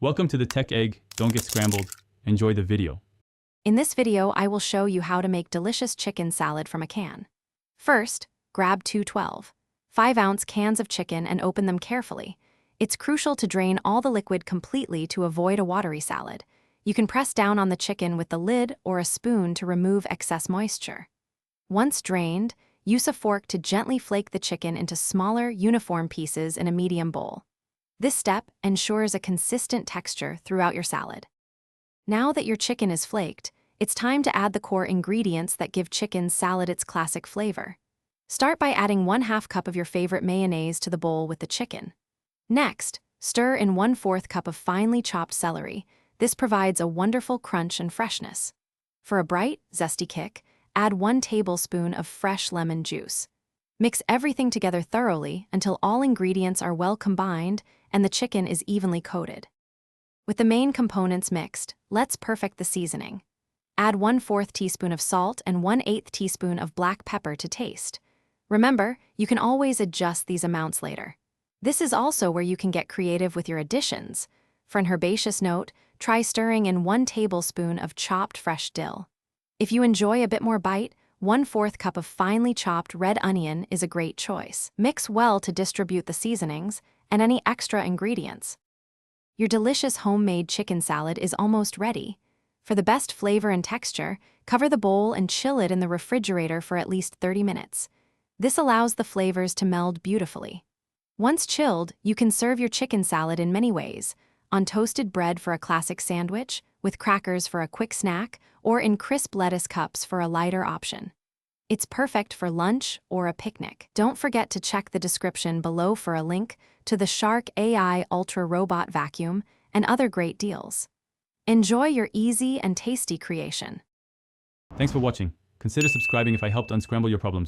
Welcome to the Tech Egg. Don't get scrambled. Enjoy the video. In this video, I will show you how to make delicious chicken salad from a can. First, grab two 5-ounce cans of chicken and open them carefully. It's crucial to drain all the liquid completely to avoid a watery salad. You can press down on the chicken with the lid or a spoon to remove excess moisture. Once drained, use a fork to gently flake the chicken into smaller, uniform pieces in a medium bowl. This step ensures a consistent texture throughout your salad. Now that your chicken is flaked, it's time to add the core ingredients that give chicken salad its classic flavor. Start by adding 1/2 cup of your favorite mayonnaise to the bowl with the chicken. Next, stir in 1/4 cup of finely chopped celery. This provides a wonderful crunch and freshness. For a bright, zesty kick, add 1 tablespoon of fresh lemon juice. Mix everything together thoroughly until all ingredients are well combined and the chicken is evenly coated. With the main components mixed, let's perfect the seasoning. Add 1/4 teaspoon of salt and 1/8 teaspoon of black pepper to taste. Remember, you can always adjust these amounts later. This is also where you can get creative with your additions. For an herbaceous note, try stirring in 1 tablespoon of chopped fresh dill. If you enjoy a bit more bite, 1/4 cup of finely chopped red onion is a great choice. Mix well to distribute the seasonings and any extra ingredients. Your delicious homemade chicken salad is almost ready. For the best flavor and texture, cover the bowl and chill it in the refrigerator for at least 30 minutes. This allows the flavors to meld beautifully. Once chilled, you can serve your chicken salad in many ways: on toasted bread for a classic sandwich, with crackers for a quick snack, or in crisp lettuce cups for a lighter option. It's perfect for lunch or a picnic. Don't forget to check the description below for a link to the Shark AI Ultra Robot Vacuum and other great deals. Enjoy your easy and tasty creation. Thanks for watching. Consider subscribing if I helped unscramble your problems.